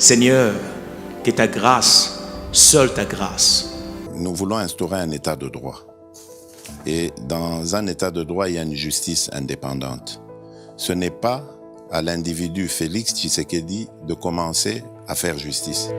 Seigneur, que ta grâce, seule ta grâce. Nous voulons instaurer un état de droit. Et dans un état de droit, il y a une justice indépendante. Ce n'est pas à l'individu Félix Tshisekedi de commencer à faire justice.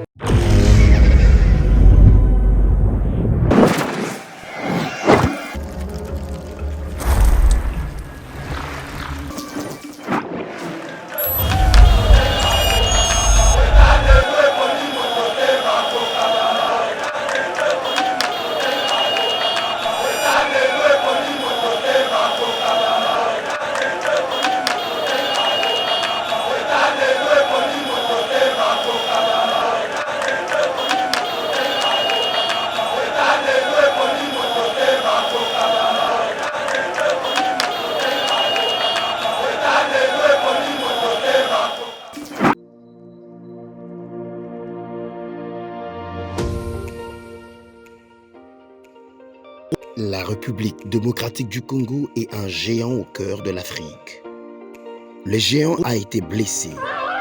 La République démocratique du Congo est un géant au cœur de l'Afrique. Le géant a été blessé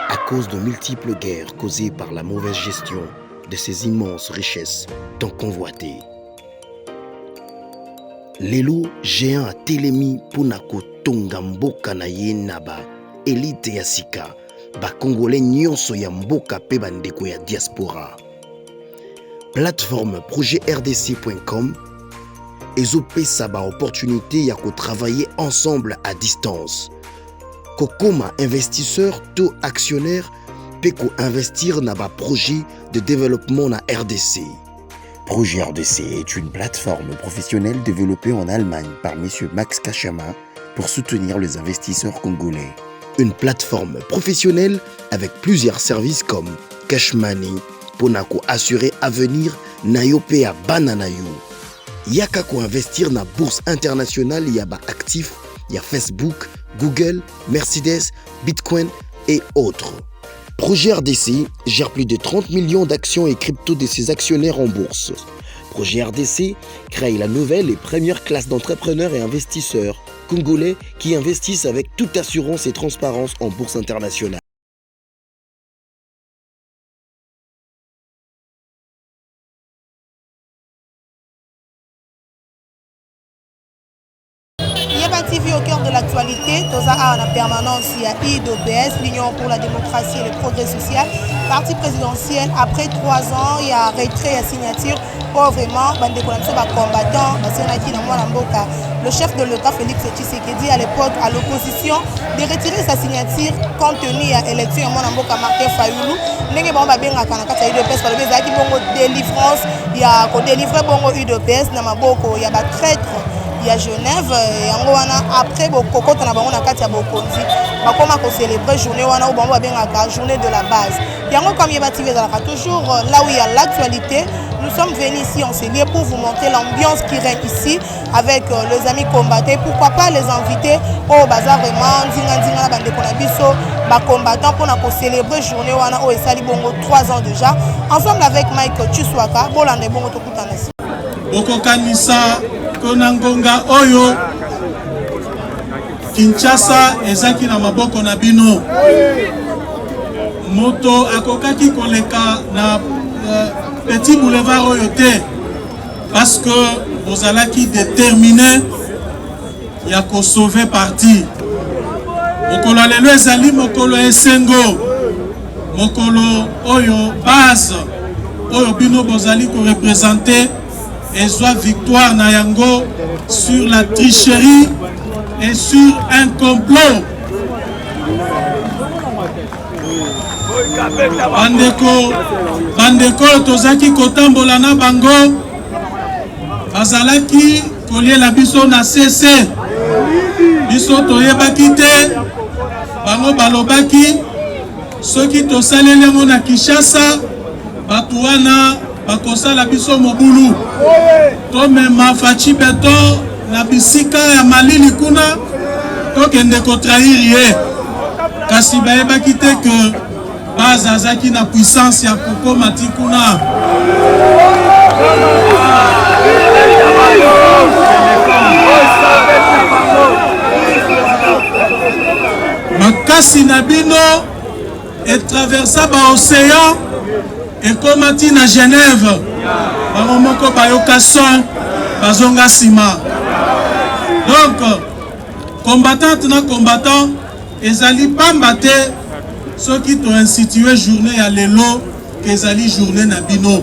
à cause de multiples guerres causées par la mauvaise gestion de ses immenses richesses tant convoitées. Lelo géant a telemi pona kotonga mboka na ye na ba élite ya sika ba congolais nyonso ya mboka pe bandeko ya diaspora. Plateforme projetrdc.com ezopesa ba opportunité ya ko travailler ensemble à distance. Kokoma investisseur to actionnaire pe ko investir na ba projet de développement na RDC. Projet RDC est une plateforme professionnelle développée en Allemagne par M. Max Kachama pour soutenir les investisseurs congolais. Une plateforme professionnelle avec plusieurs services comme Cash Money, Ponako assurer avenir Nayope à Bananayo. Yaka ko investir na bourse internationale, il y a ba actifs, il y a Facebook, Google, Mercedes, Bitcoin et autres. Projet RDC gère plus de 30 millions d'actions et crypto de ses actionnaires en bourse. Projet RDC crée la nouvelle et première classe d'entrepreneurs et investisseurs congolais qui investissent avec toute assurance et transparence en bourse internationale. TV au cœur de l'actualité, Toza a en permanence, il y a IDOPS, l'Union pour la démocratie et le progrès social, parti présidentiel. Après 3 ans, il y a retrait et signature pour vraiment combattant. Le chef de l'État, Félix Tshisekedi, à l'époque, à l'opposition, de retirer sa signature compte tenu à l'élection de Martin Fayoulou. Il y a délivrance, il y a délivré IDOPS, il y a traître. Il y a Genève et après beaucoup quand on a bango na kati ya bokonzi bakoma ko célébrer journée wana ou bango bengaka journée de la base. Yango comme yeba TV toujours là où il y a l'actualité, nous sommes venus ici en Célier pour vous montrer l'ambiance qui règne ici avec les amis combattants. Pourquoi pas les inviter au bazar vraiment ndinga bande kona biso ba combattants pour na ko célébrer journée wana o esali bongo 3 ans déjà ensemble avec Mike Chuswaka bolande bongo to kutana. Bokokanisa konangonga oyo Kinshasa ezaki na maboko na bino moto akokaki koleka na petit boulevard oyo te parce que vous allez déterminer ya ko sauver parti mokolo lelo ezali mokolo esengo mokolo oyo base oyo bino bozali ko représenter et soit victoire na yango sur la tricherie et sur un complot. Bandeko tozaki kotambola na bango bazalaki koliela biso na CC biso toyebaki te bango balobaki soki tosaleli yango na Kinshasa bato wana bakosala biso mobulu tomema faci beton na bisika ya malili kuna tokende kotrahir ye kasi bayebaki te ke bazazaki na puissance ya kokoma ti kuna makasi na bino traversa l'océan et comme à Genève, Baromoko Bayoka son, Bazonga Sima. Donc, combattante na combattant, ezali pambate ceux qui t'ont institué journée à l'élo, ezali journée na bino.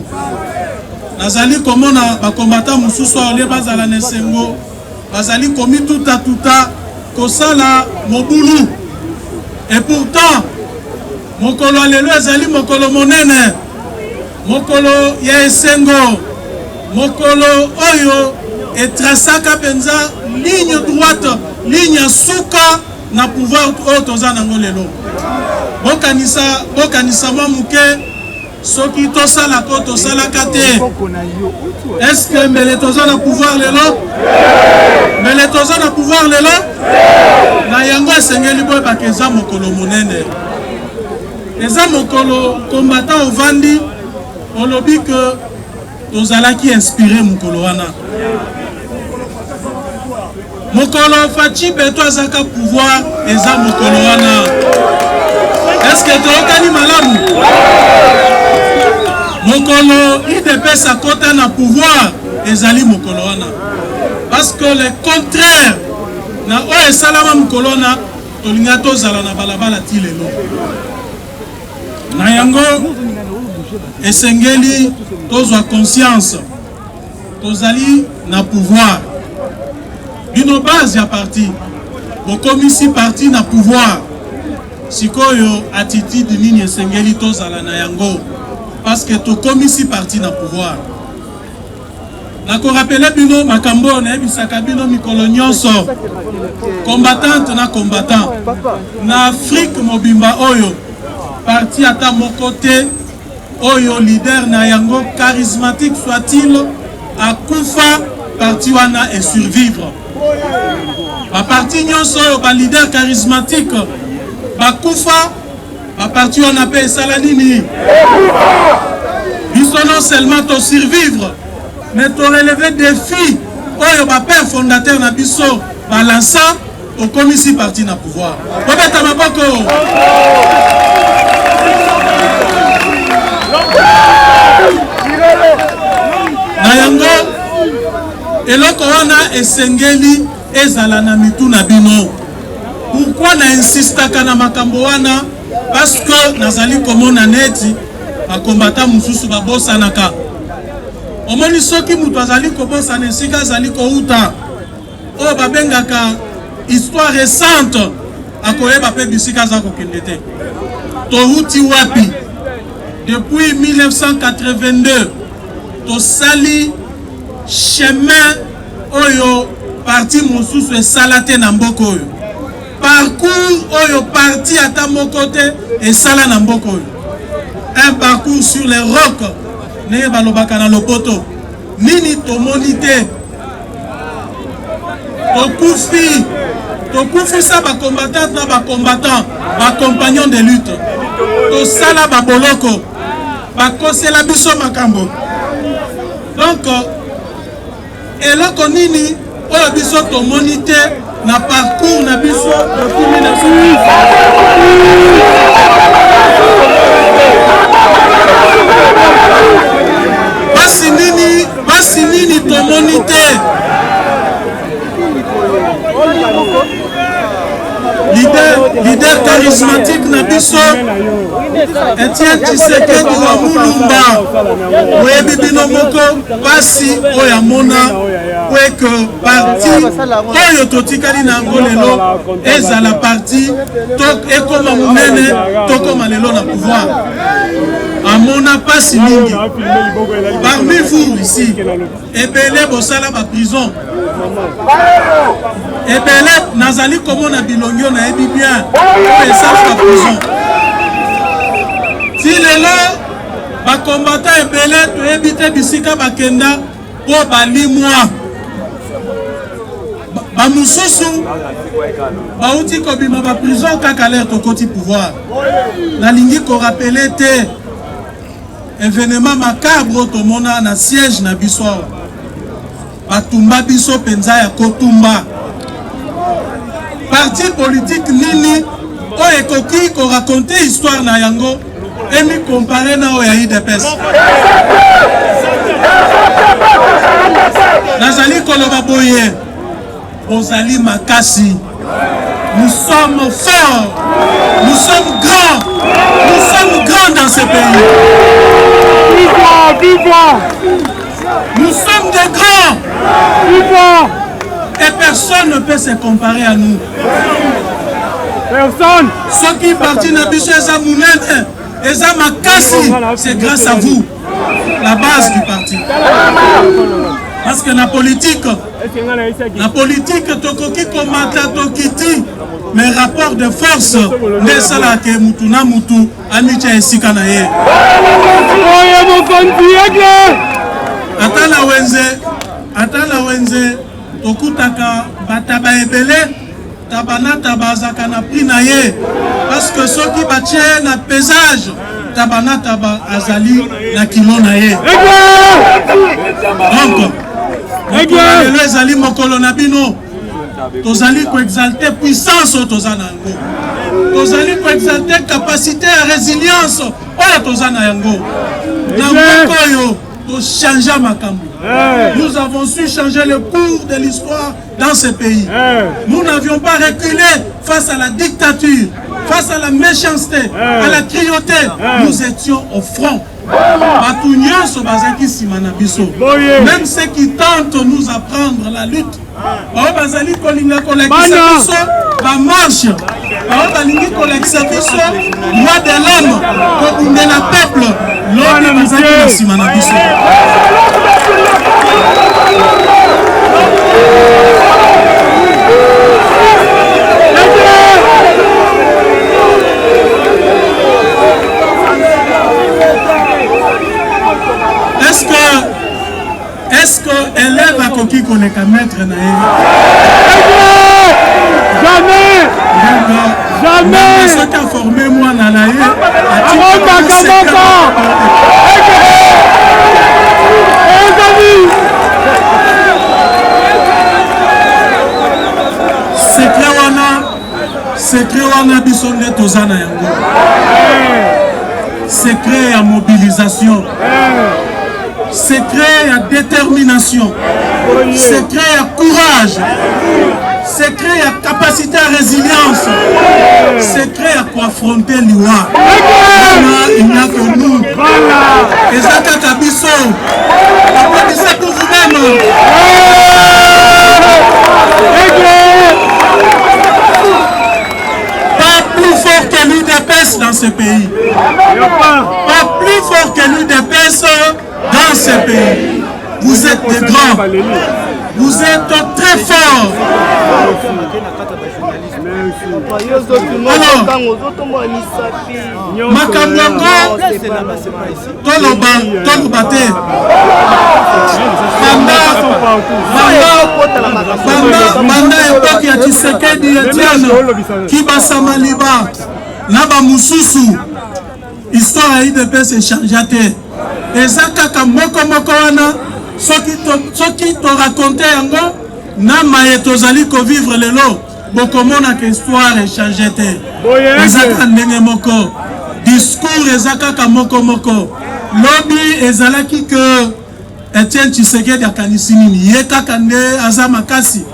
Nazali comme na ba combattant mususu ole bazala nesengo, bazali komi tuta kosala mobulu. Et pourtant, mokolo alelo ezali mokolo monene, mokolo ya esengo, mokolo oyo etrasaka penza ligne droite, ligne suka na pouvoir oyo toza nango lelo. Bokanisa mwa muke soki tosala ko tosalaka te. Est-ce que mbele toza na pouvoir lelo? Mbele toza na pouvoir lelo? Na yango esengeli boyebaka eza mokolo monene. Eza mokolo combattant ovandi olobi que tozalaki inspiré mokolo wana. Mokolo Fachi Beto azaka pouvoir eza mokolo wana. Est-ce que tookani malamu? Mokolo IDPS akota na pouvoir ezali mokolo wana. Parce que le contraire na oyo esalama mokolo wana tolinga tozala na balabala ti lelo. Na yango esengeli tozwa conscience tozali na pouvoir. Bino base ya parti bokomisi parti na pouvoir. Sikoyo attitude nini esengeli tozala na yango parce que tokomisi parti na pouvoir. Nako rappele bino makambo na ebisaka bino mikolo nyonso combattante na combattant na Afrique mobimba oyo parti ata moko te oyo leader na yango charismatique soit-il akufa parti wana et survivre. Ba parti nyonso oyo ba leader charismatique bakufa ba parti wana pe esala nini? Biso non seulement to survivre mais to relever défi oyo ba père fondateur na biso balança au komisi parti na pouvoir. Obeta maboko. Na yango eloko wana esengeli ezala na mitu na bino. Pourquoi na insistaka na makambo wana? Parce que nazali komona neti bakombata mususu babosanaka. Omoni soki mutu azali kobosana esika azali kouta oyo babengaka histoire récente akoyeba pe bisika aza kokende te. Touti wapi? Depuis 1982 tosali chemin oyo parti mosusu esala te na mboka oyo. Parcours oyo parti ata moko te esala na mboka oyo. Un parcours sur les rocs ne balobaka na lopoto. Nini tomoni te? Tokufi sa ba combattant na ba combattant, ba compagnon de lutte. Tosala ba boloko. Ba kosela biso makambo. Donc eloko nini oyo biso tomoni te na parcours na biso depuis 1980. Basi nini tomoni te? Leader charismatique na biso Etienne Tshisekedi wa Mulumba oyebi bino moko pasi oyo amona que parti oyo totikali na yango lelo ezala parti ekoma monene tokoma lelo na pouvoir. Amona pasi mingi parmi vous ici ebele bosala ba prison ebele nazali komona bilongio na ebi bien esala ba prison ti lelo ba combattant ebele toyebi te bisika bakenda po balimwa ba mususu bauti kobima ba prison kaka l'air tokoti pouvoir. Nalingi ko rappeler te événement macabre tomona na siège na biso batumba biso penza ya kotumba parti politique nini oyo ekoki koraconte histoire na yango emi compare na oyo ya UDPS. Nazali koloba boye bozali makasi. Nous sommes forts, nous sommes grands dans ce pays. Nous sommes des grands. Et personne ne peut se comparer à nous. Personne. Ceux qui partent dans Bicho et Makassi, c'est grâce à vous. La base du parti. Parce que la politique, tokoki komata tokiti, mais rapport de force, ne sala ke mutu na mutu, anicha esika na ye. Atala wenze, tokutaka bataba ebele, tabana tabazaka na pri na ye, parce que ceux qui batient na pesage, tabana taba azali na kilo na ye. Donc, mokolo ezali mokolo na bino, tozali ko exalter puissance tozana yango, tozali ko exalter capacité à résilience oyo tozana yango. Na mokoyo to changer makambo. Nous avons su changer le cours de l'histoire dans ce pays. Nous n'avions pas reculé face à la dictature, face à la méchanceté, à la cruauté. Nous étions au front. Même ceux qui tentent de nous apprendre la lutte, marche, loi de l'homme, comme la peuple, est-ce que élève à Koki connaît qu'à mettre na Jamais. Jamais. Ce qui a formé moi na la secret wana bisonde tozana yango. Secret à mobilisation. Secret à détermination, secret à courage, secret à capacité à résilience, secret à confronter l'IWA. Il n'y a que nous. Et ça, Kakabiso, applaudissez pour vous-même. Pas plus fort que l'UDPS dans ce pays. Pas plus fort que l'UDPS dans ce pays. Vous êtes des grands. Vous êtes très forts. Alors, Makamwango, Tolobate, Banda époque ya Tshisekedi Etienne, Kibasama Liba, Naba Mususu, histoire à IDPS est changée. Et ça, kaka moko wana, soki to raconte yango, na maye tozali ko vivre lelo, bokomona que histoire est changée te. Ezaka ndenge moko, discours ezaka kaka moko. Lobby ezalaki que Etienne Tshisekedi akanisi nini, ye kaka nde aza makasi,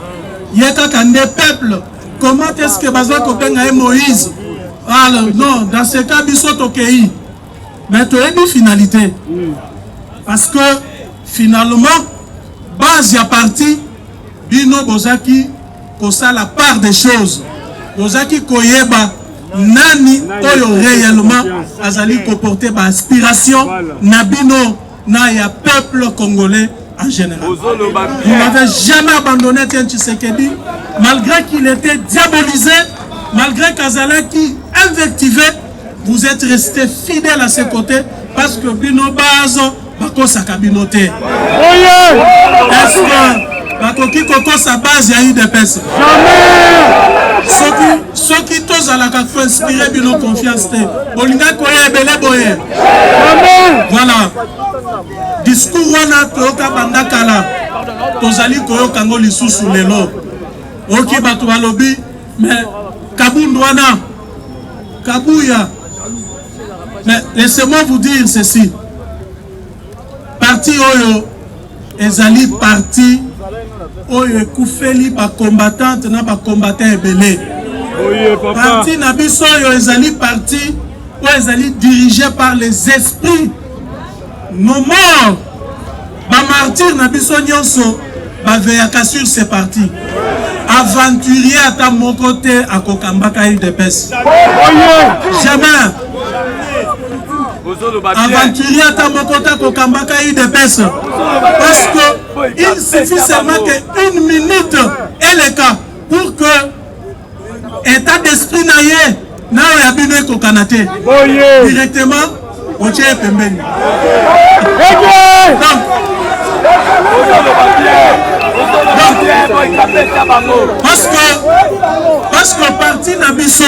ye kaka nde peuple. Comment est-ce que baza ko benga Moïse? Alors non, dans ce cas biso tokei. Mais tu as une finalité. Parce que finalement, base ya parti, bino bozaki kosa la part des choses. Bozaki koyeba nani oyo réellement azali ko porter ba aspiration na bino na ya peuple congolais en général. Vous n'avez jamais abandonné Etienne Tshisekedi, malgré qu'il était diabolisé, malgré qu'Azalaki invectivé. Vous êtes resté fidèle à ses côtés parce que Bino Bazo Bako Sakabinote. Est-ce que Bakoki Koko sa base y a eu des personnes? Jamais. Ceux qui tous à la café inspiré Bino confiance. Bolinga Koye Bele Boye. Voilà. Discours wana Toyoka Bandakala. Tozali Koyo Kango Lisusu Lelo. Ok Batu Balobi. Mais Kabundwana. Kabouya. Mais laissez-moi vous dire ceci. Parti Oyo, ezali parti Oyo ekoufeli ba combattante na ba combattant ebele. Parti na biso Oyo ezali parti Oyo ezali dirigé par les esprits. Nos morts, ba martyrs na biso nyonso ba veyaka sur ces partis. Aventurier à ta mon côté à Kokambaka UDPS. Jamais. Aventurier à ta mon côté à Kokambaka UDPS. Parce que il suffit seulement qu'une minute et le cas pour que état d'esprit naïe n'a yabine kokanate. Directement au tchè pembeni. Parce que parti Nabiso,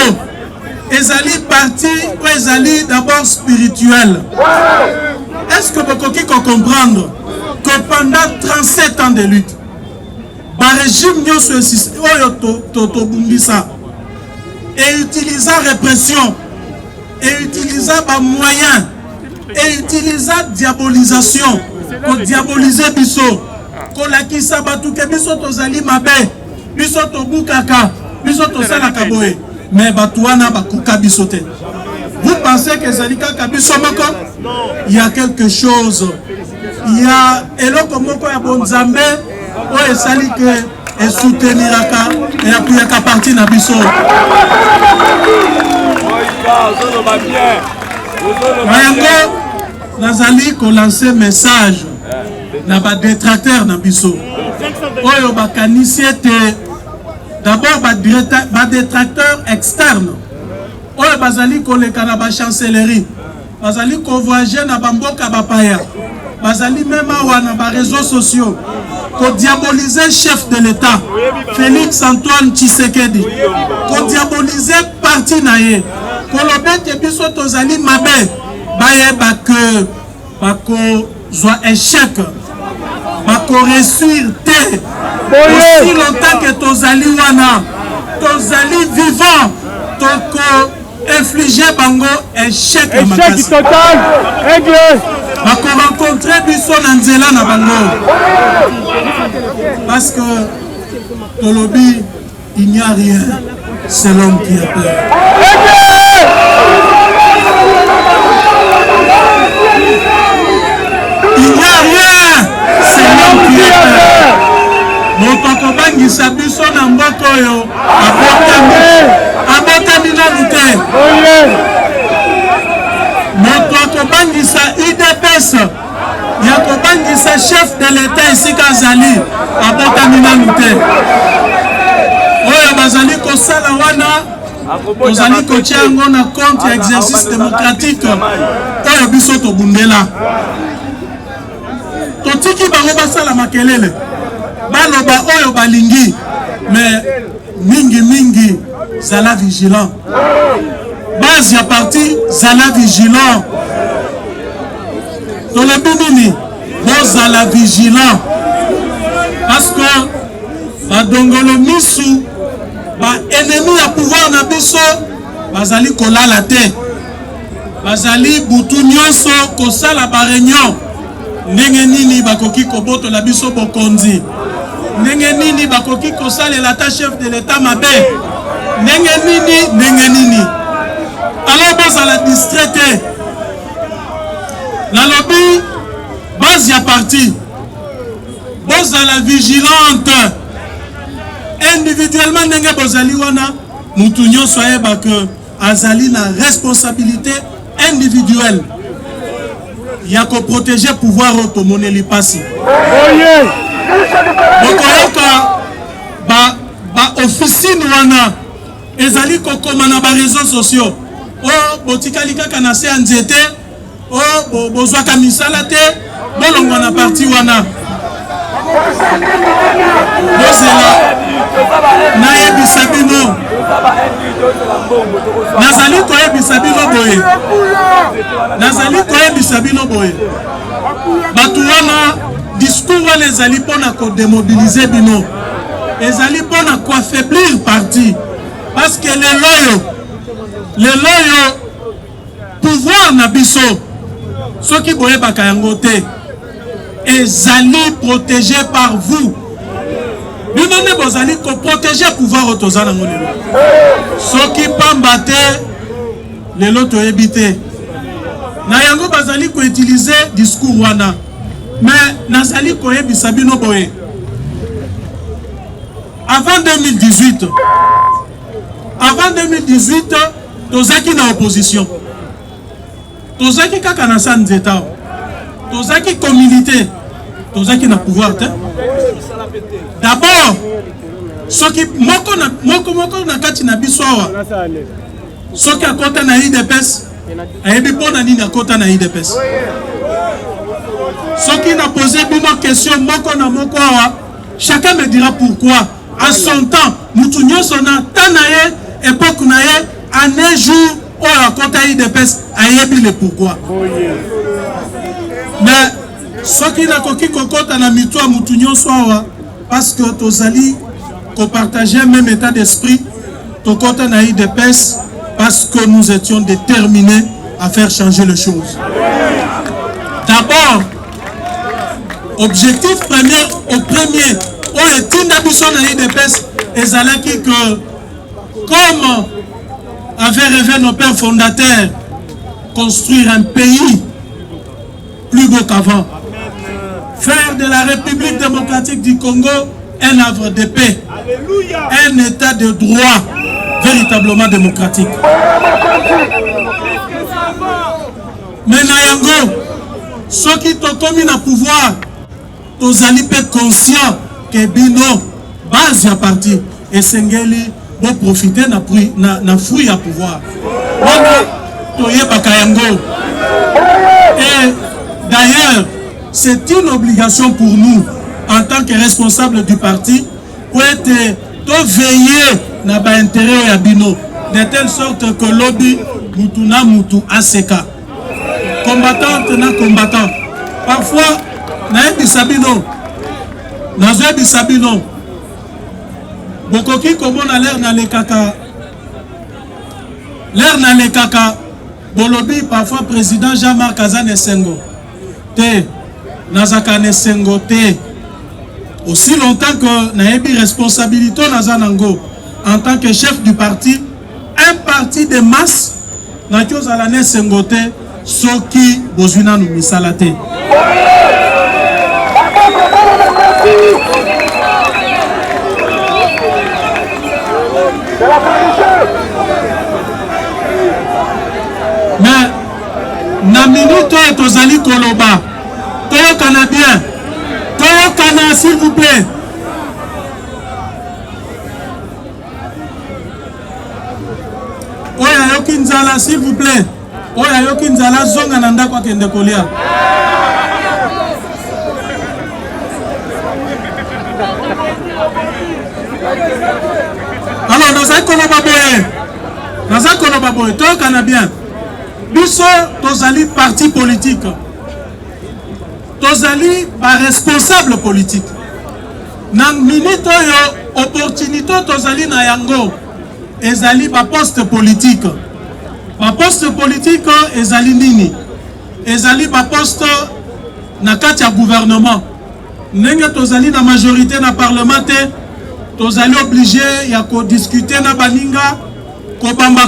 ezali parti ou ezali d'abord spirituel. Est-ce que vous pouvez comprendre que pendant 37 ans de lutte, le régime et utilisant répression, et utilisant moyens, et utilisant diabolisation, pour diaboliser Bisso. Kolakisa batuke biso tozali mabe biso tobukaka biso tosala kaboye mais batuana bakuka biso te. Vous pensez que zalika kabiso moko? Il y a quelque chose, il y a eloko moko ya bonzambe o esali que et souteniraka et apuyaka parti na biso. Mayango nazali ko lancer message na ba détracteur na biso oyo bakanisie te. D'abord ba détracteur externe oyo bazali koleka na ba chancellerie, bazali ko voyager na bamboka bapaya, bazali même awa na ba réseaux sociaux ko diaboliser chef de l'État Félix Antoine Tshisekedi, ko diaboliser parti na ye, ko lobete biso tozali mabe baye bake bako zwa échec bako réussir te. Aussi longtemps que tozali wana tozali vivant toko infliger bango échec total. bako rencontrer biso na nzela na bango parce que tolobi il n'y a rien, c'est l'homme qui a peur. Il n'y a rien, c'est l'homme qui a peur. Motoko bangisa biso na mboko yo abotami nanu te. Motoko bangisa UDPS ya kobangisa chef de l'État esika azali abotami nanu te. Oyo bazali kosala wana tozali kotia yango na compte ya exercice démocratique oyo biso tobundela. Totiki bango basala makelele baloba oyo balingi mais mingi zala vigilant. Base ya parti zala vigilant. Tolobi nini bozala vigilant parce que badongolo misu ba ennemi ya pouvoir na biso bazali kolala te, bazali butu nyonso kosala ba réunion. Ndenge nini bakoki kobotola biso bokonzi, ndenge nini bakoki kosalela ta chef de l'État mabe, ndenge nini alors bozala distraité. Nalobi base ya parti bozala vigilante individuellement ndenge bozali wana mutu nyonso ayeba que azali na responsabilité individuelle ya ko protéger pouvoir otomoneli pasi. Bokoyoka ba officine wana ezali kokoma na ba réseaux sociaux o botikali kaka na se nzete o bozwaka misala te bolongwa na parti wana bozela nayebisa bino nazali koyebisa bino boye bato wana discours wana ezali mpona kodemobilize bino, ezali mpona koaffaiblir parti parce que lelo oyo le loyo pouvoir na biso soki boye bakayango te ezali protégé par vous. Nous ne bozali ko protéger pouvoir otozana ngolelo. Soki pamba te lelo to ebité. Na yango bazali ko utiliser discours wana. Mais nazali ko yebisa bino boye. Avant 2018, tozaki na opposition. Tozaki kaka na san zeta. Tozaki communauté. Tozaki na pouvoir te. D'abord, soki moko na kati na biswawa. Soki akota na IDPS, ayebi pona nini akota na IDPS. Soki na posé bino question moko na moko awa, chacun me dira pourquoi. À son temps, Moutounio sona tanaye, époque naye, année jour, on a compté IDPS, ayebi le pourquoi. Mais, ce qui n'a qu'au kokota na mitwa Moutounio soa, parce que tozali, qu'on partageait même état d'esprit, tokota na IDPS, parce que nous étions déterminés à faire changer les choses. D'abord, objectif premier, on est une ambition dans l'IDPS et Zalaki que, comme avaient rêvé nos pères fondateurs, construire un pays plus beau qu'avant. Faire de la République démocratique du Congo un havre de paix, un état de droit véritablement démocratique. Mais Nayango, ceux qui ont commis le pouvoir, tous allez être conscients que bino base à parti et sengeli vont profiter na fruit à pouvoir. Et d'ailleurs, c'est une obligation pour nous en tant que responsables du parti pour être veiller na ba intérêt à bino de telle sorte que lobby mutuna mutu aseka combattante na combattant parfois na bisabino nazo bisabino bokoki komona l'air na lekaka bolobi parfois président Jean-Marc Azane Sengo te nazaka ne Sengo te aussi longtemps que naebi responsabilité nazanango en tant que chef du parti, un parti de masse na chose à l'année Sengo te soki bozuna nu misalate. Mais na minute tozali koloba toyokana bien toyokana s'il vous plaît. Oya yoki nzala s'il vous plaît. Oya yoki nzala zonga na ndako akende kolia. Alors dans un koloba toyokana bien. Biso tozali parti politique. Tozali ba responsable politique. Na minute yo opportunité tozali na yango ezali ba poste politique. Ba poste politique ezali nini? Ezali ba poste na kati ya gouvernement. Ndenge tozali na majorité na parlement te, tozali obligé ya ko discuter na baninga kobamba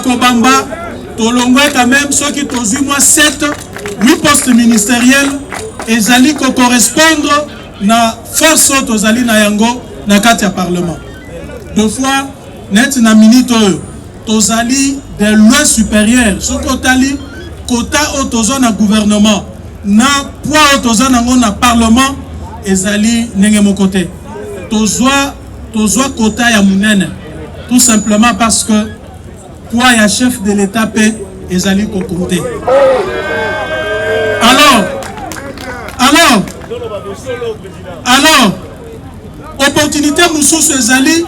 tolongwe quand même ceux qui tozui moi 7-8 postes ministériels ezali ko correspondre na force tozali na yango na kati ya parlement. Deux fois net na minute tozali de loin supérieur soko tali kota otozo na gouvernement na poids otozo nango na parlement ezali ndenge moko te tozwa kota ya munene tout simplement parce que poids ya chef de l'état pe ezali ko compter. Alors opportunité mususu ezali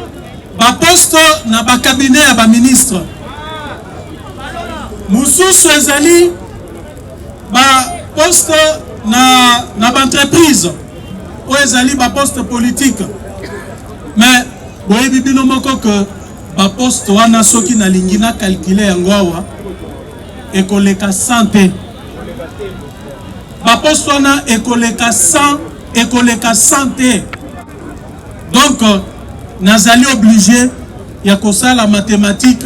ba poste na ba cabinet ya ba ministre mususu ezali ba poste na ba entreprise o ezali ba poste politique. Mais boyebi bino moko que ba poste wana soki na lingina calculer yango awa ekoleka santé ba poste wana ekoleka 100 donc nazali obligé ya kosala mathématique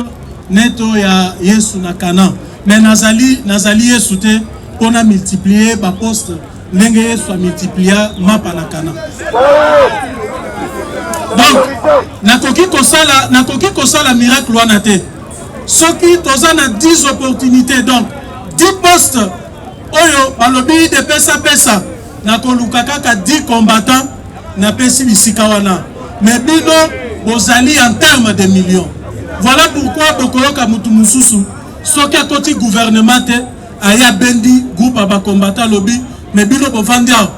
neto ya Yesu na Kana mais nazali Yesu te pona multiplier ba poste ndenge Yesu a multiplier mapa na Kana. Donc nakoki kosala miracle wana te soki toza na 10 opportunités donc 10 postes oyo balobi de pesa nakoluka kaka 10 combattants na pesi bisika wana mais bino bozali en termes de millions. Voilà pourquoi bokoyoka mutu mususu soki akoti gouvernement te aya bendi groupe aba combattant lobby mais bino bovandia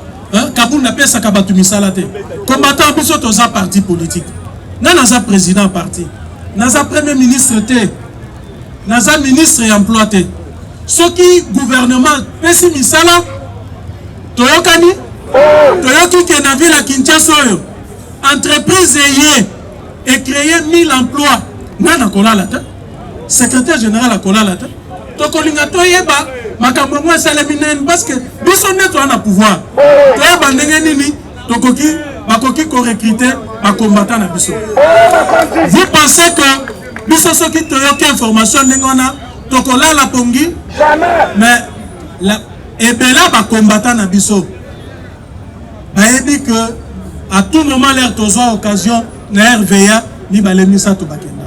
Kabou na pesa kabatu misala te combattant biso toza parti politique naza président parti naza premier ministre te naza ministre et emploi te soki gouvernement pesi misala toyokani toyoki ke na ville ya Kinshasa oyo entreprise et créer 1000 emplois nana kolala te secrétaire général a kolala te tokolinga toyeba makambo mwa saleminen parce que biso neto ana pouvoir toyeba ndenge nini bakoki ko recruter ba combattant na biso. Vous pensez que biso soki toyoki information ndenge wana tokolala pongi mais la ebela ba combattant na biso bayebi que à tout moment l'air tozoa occasion na RVA ni balemisa to bakenda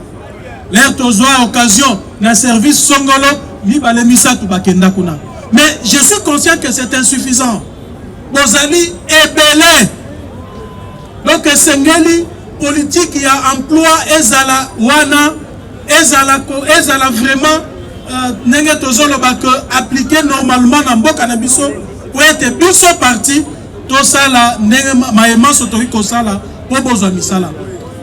l'air tozoa occasion na service songolo ni balemisa to bakenda kuna mais je suis conscient que c'est insuffisant bozali ebele donc sengeli politique ya emploi ezala wana ezala vraiment nenge tozoloba que appliquer normalement na mboka na biso pour être biso parti to sala ndenge maema soto ko sala po bozwa misala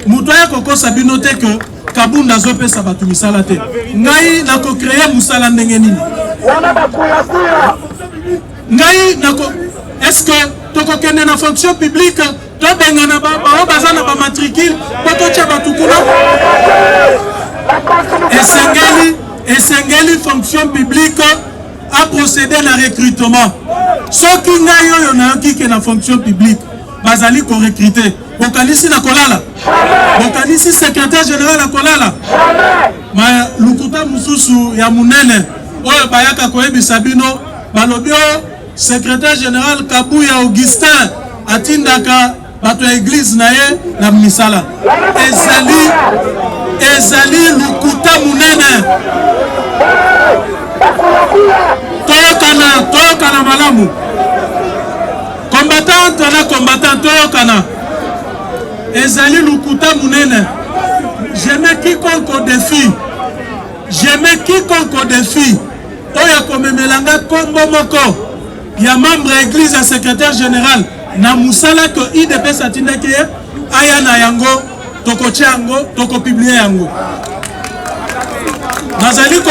muto ya kokosa bino te que kabunda zo pesa batu misala te ngai na ko créer musala ndenge nini ngai na ko est-ce que to ko kende na fonction publique to benga na ba bazana ba matricule po to tia batu kuna esengeli fonction publique a procédé na recrutement soki ngai oyo na yoki ke na fonction publique bazali ko recruter bokanisi na kolala bokanisi secrétaire général na kolala ma lukuta mususu ya munene oyo bayaka koyebisa bino balobi o secrétaire général Kabuya Augustin atindaka bato ya église na ye na misala ezali lukuta munene toyokana malamu combattant toyokana ezali lukuta munene je mets quiconque au défi oyo komemelanga kombo moko ya membre ya église ya secrétaire général na musala ko IDPS atindaki ye aya na yango tokotia yango tokopublie yango nazali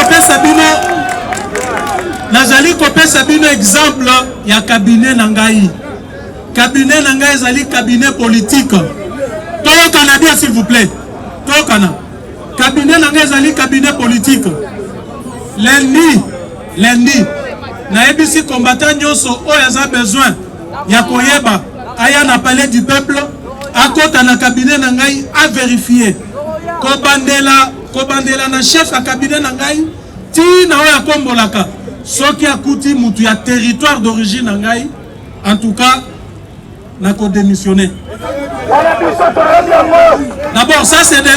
kopesa bino exemple ya cabinet na ngai ezali cabinet politique toyokana bien s'il vous plaît toyokana cabinet na ngai ezali cabinet politique lundi nayebisi combattant nyonso oyo aza besoin ya koyeba aya na palais du peuple akota na cabinet na ngai a vérifier kobandela na chef ya cabinet na ngai tina oyo akombolaka soki akuti mutu ya territoire d'origine na ngai en tout cas nako démissionner. D'abord ça c'est de 1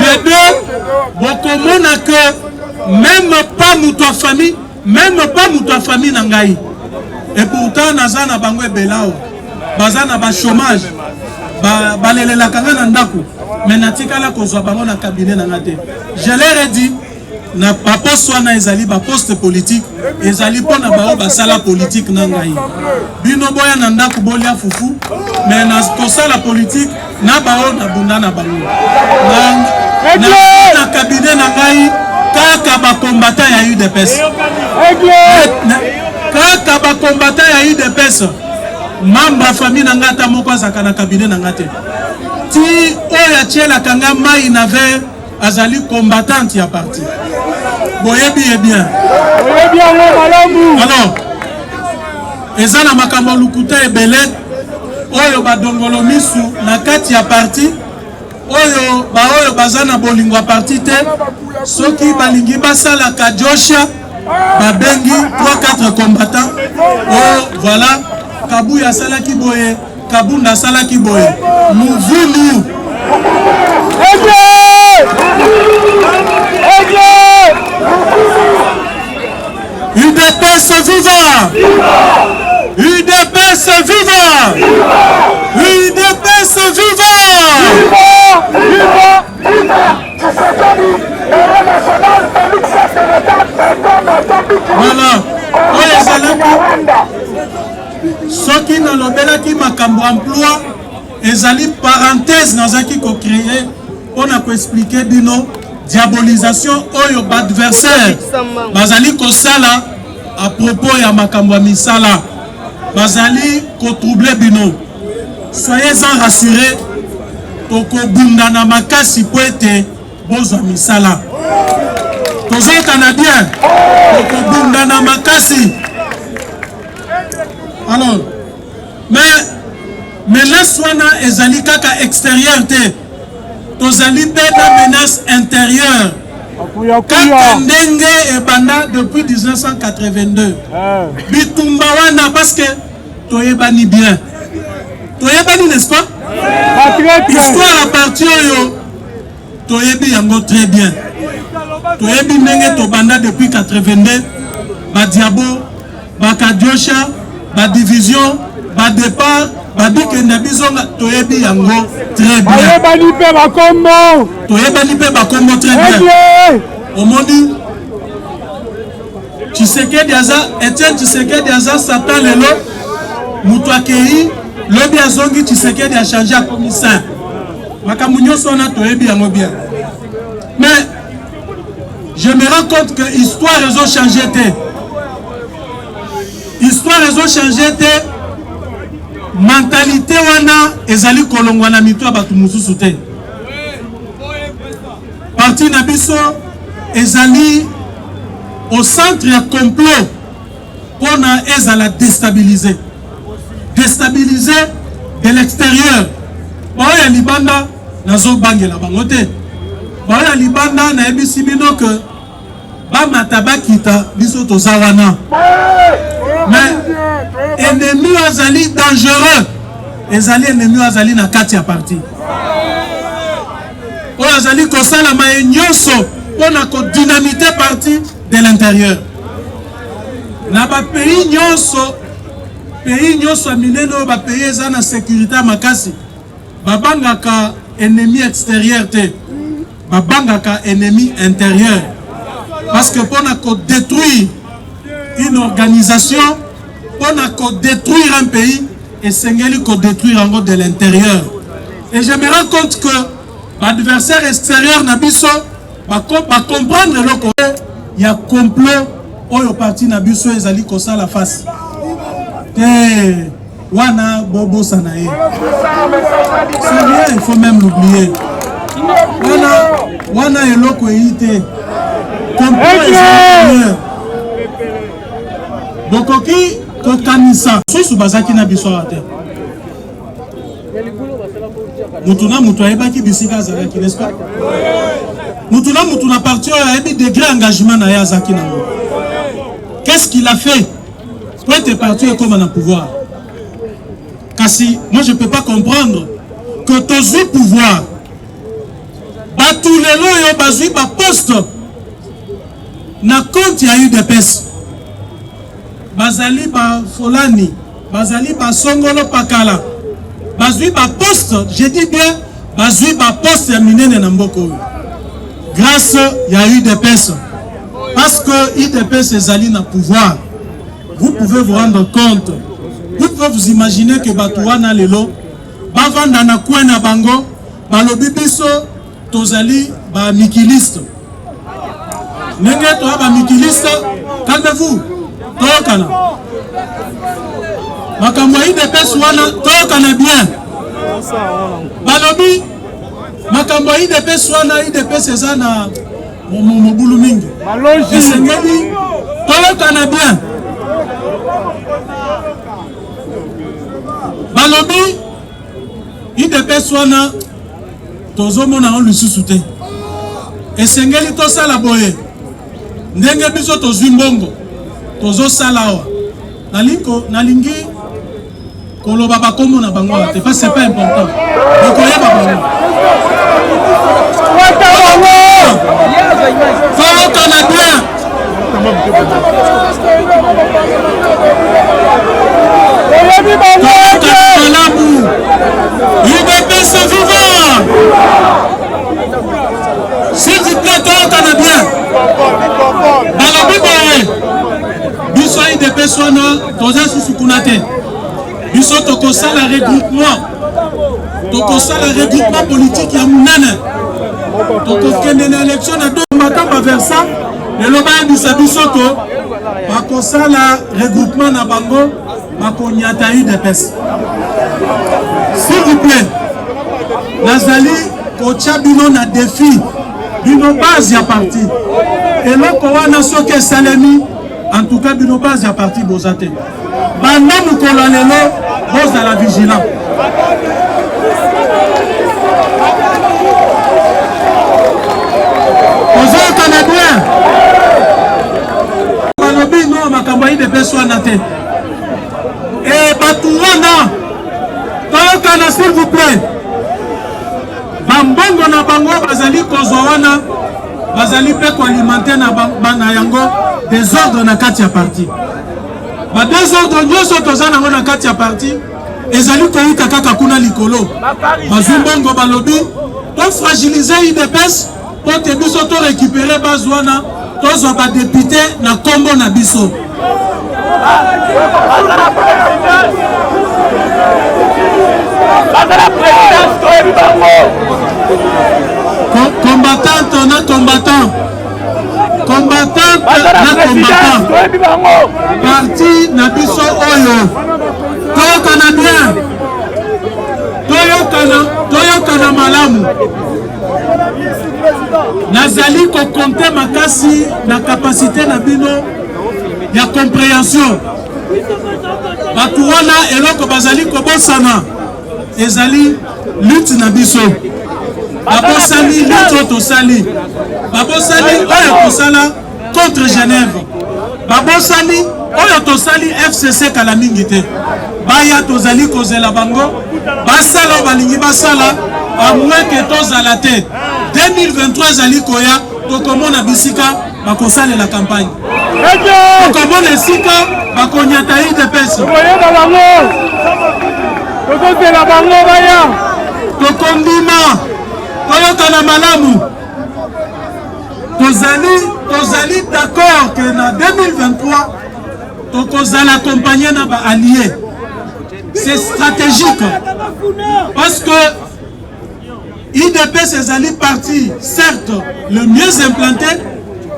de 2 bokomona que même pas mutu ya famille na ngai et pourtant naza na bango ebelao baza na ba chômage balelelaka nga na ndako mais natikala kozwa bango na cabinet na nga te. Je leur ai dit na baposte wana ezali baposte politique ezali mpona bao basala politique na ngai bino boya na ndako bolia fufu mais na kosala politique na bao na bunda na bango na cabinet na ngai kaka bakombatant ya UDPS kaka bakombatant ya UDPS membre famille na nga ta moko azaka na cabinet na nga te ti oya tiela kanga mai na ver azali combattante ya parti. Boyebi est bien. Boyebi yango malamu. Alors, ezana makambo lukuta ebele oyo badongolo misu na kati ya parti oyo bazana bolingo ya parti te soki balingi basala kajosha babengi 3-4 combattants. Oh voilà, Kabuya salaki boye, Kabunda salaki boye. Muvulu. UDPS viva! UDPS viva! UDPS viva! Voilà. Oye salaki. Soki na lobelaki makambo emploi ezali parenthèse nazaki ko créer on a ko expliquer bino diabolisation oyo adversaire bazali ko sala à propos ya makambo ya misala bazali ko troubler bino. Soyez-en rassurés, toko bunda na makasi po ete bozwa misala. Tozo canadien toko bunda na makasi. Alors, mais menace wana ezali kaka extérieur te. Tozali pe na menace intérieure. Kaka ndenge ebanda depuis 1982. Bitumba wana parce que toyebani bien. Toyebani n'est-ce pas? Histoire à partir yo toyebi yango très bien. Toyebi ndenge tobanda depuis 82. Ba diabo, ba kadiosha, ba division, ba départ, ba bike na bizonga toyebi yango très bien. Toyebani pe bakombo. Toyebani pe bakombo très bien. Omoni Tshisekedi aza Etienne Tshisekedi aza Satan lelo mutu akei lobi azongi Tshisekedi a changé à commissaire. Makambo nyonso na toyebi yango bien. Mais je me rends compte que l'histoire ils ont changé. Histoire ils ont changé. Mentalité wana ezali kolongwa na mito batu mususu te. Parti na biso ezali au centre ya complot pour na ezala déstabiliser. Déstabiliser de l'extérieur. Boya libanda nazo bangela bango te. Boya libanda na ebisi bino que ba mataba kita biso tozawana. Mais ennemi azali dangereux. Ezali ennemi azali na kati ya parti. Oyo azali kosala ma nyonso pona ko dynamiter parti de l'intérieur. Na ba pays nyonso mineno ba pays za na sécurité makasi. Babangaka ennemi extérieur te. Babangaka ennemi intérieur. Parce que pona ko détruire une organisation, pona ko détruire un pays et sengeli ko détruire en de l'intérieur. Et je me rends compte que l'adversaire extérieur na biso va comprendre le côté il y a complot oyo parti na biso ezali kosa la face. Wana bobo sanae. C'est bien, il faut même l'oublier. Wana eloko eite. Complot extérieur. Bokoki kokanisa sosu bazaki na biso ate. Mutuna mutu ayebaki bisika azalaki, n'est-ce pas? Mutuna parti ayebi degré engagement na yazaki nango. Qu'est-ce qu'il a fait pour être parti comme un pouvoir? Kasi moi je peux pas comprendre que tous les pouvoirs tous les lois yo bazui ba poste na compte ya UDPS. Bazali ba Folani, bazali ba Songolo Pakala. Bazui ba poste, je dis bien, bazui ba poste ya minene na mboko. Grâce ya UDPS. Parce que UDPS ezali na pouvoir. Vous pouvez vous rendre compte. Vous pouvez vous imaginer que Batouana lelo bavanda na kwena bango balobi biso tozali ba mikiliste. Nenge to ba mikiliste, calmez-vous. Tokana. Makambo UDPS wana tokana bien. balobi makambo ya IDPS wana IDPS eza na mobulu mingi esengeli toyokana bien balobi IDPS wana tozomona ngo lisusu te esengeli tosala boye ndenge biso tozwi mbongo tozosala awa nalingi koloba bakombo na bango te parce que c'est pas important okoyeba bango fokana bien malamu IDPS vivant s'il vous plaît tokana bien balobi boye biso IDPS wana toza susu kuna te biso tokosala regroupement politique ya munene tokokende na élection na matamba vers ça lelo bayebisa biso to bakosala regroupement na bango bakonyata UDPS s'il vous plaît nazali kotia bino na défi bino base ya parti eloko wana soki esalemi en tout cas bino base ya parti boza te banda mokolo ya lelo bozala vigilant ozoyokana bien balobi no makambo ya IDPS wana te e bato wana toyokana s'il vous plaît bambongo na bango bazali kozwa wana bazali mpe koalimenter na yango désordre na kati ya parti badésordre nyonso toza nango na kati ya parti ezali koyuka kaka kuna likolo bazwi mbongo balobi tofragilize IDPS po te biso torécupere base wana tozwa badepute na nkombo na biso combattant na combattant parti na biso oyo toyokana bien toyokana malamu nazali kokonte makasi na kapasité na bino ya compréhension bato wana eloko bazali kobosana ezali lutte na biso babosani lutte oyo tosali babosani oyo tosala contre Genève babosani oyo tosali FCC kala mingi te baya tozali kozela bango basala oyo balingi basala amweke tozala te 2023 ezali koya tokomona bisika bakosalela campagne tokomona esika bakonyata IDPS tokondima toyokana malamu tozali d'accord que na 2023 tokozala accompagné na ba alliés c'est stratégique parce que IDPS ezali parti certes le mieux implanté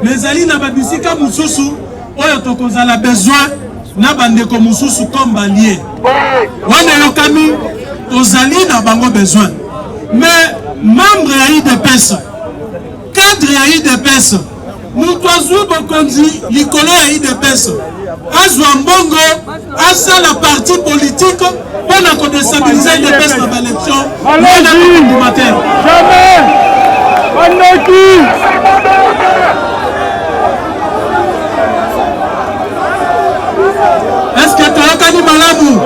mais ezali na babisika mususu oyo tokozala besoin na bandeko mususu comme alliés wana yokami tozali na bango besoin mais membre ya IDPS cadre ya IDPS moto azwi bokonzi likolo ya IDPS azwa mbongo asala parti politique mpona kodestabilize IDPS na baélection wana kokondima te est-ce que toyokani malamu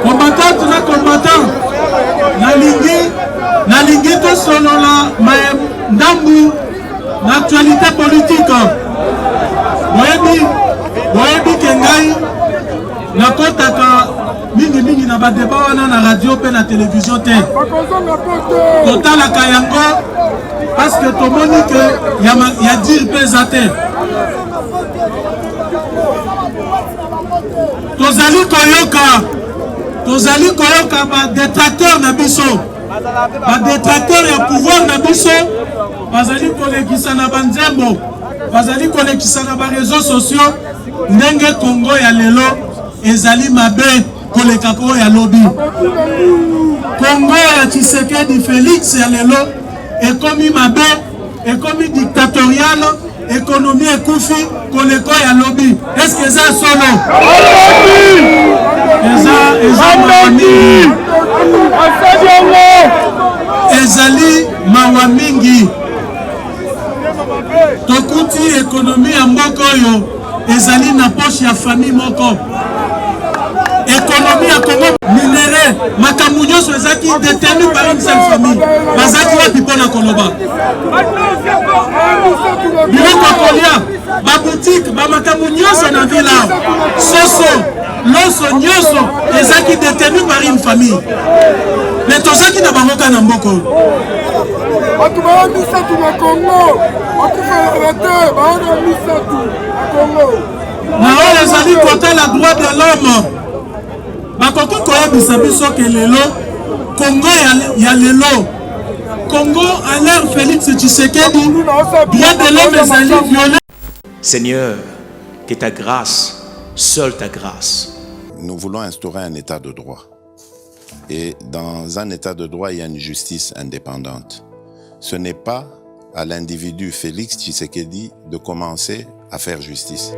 combattant na combattant nalingi tosolola ndambu na actualité politique boyebi ke ngai nakotaka mingi na badeba wana na radio pe na télévision te totalaka yango parce que tomoni ke ya dire pe eza te tozali koyoka badetracteur na biso badetracteur ya pouvoir na biso bazali kolekisa na banzembo bazali kolekisa na bareseau sociaux ndenge Congo ya lelo ezali mabe koleka ko ya lobi. Congo ya Tshisekedi Félix ya lelo ekomi mabe, ekomi dictatorial, économie ekufi koleko ya lobi. Est-ce que ça solo? Ezali mawa mingi. Tokuti économie ya mboka oyo ezali na poche ya famille moko. Économie ya Congo minéré makambo nyonso ezaki détenu par une seule famille. Bazaki wapi mpona koloba? Biloko kolia, ba boutique, ba makambo nyonso na ville awa. Soso, loso nyonso ezaki détenu par une famille. Mais tozaki na bango kana mboka oyo. Bato baya misatu na Congo bakufela te baona misatu na Congo na oyo ezali kotala droit de l'homme bakoki koyebisa biso ke lelo Congo ya lelo Congo à l'ère Félix Tshisekedi bien de l'homme ezali violé. Seigneur, que ta grâce, seule ta grâce. Nous voulons instaurer un état de droit. Et dans un état de droit, il y a une justice indépendante. Ce n'est pas à l'individu Félix Tshisekedi de commencer à faire justice.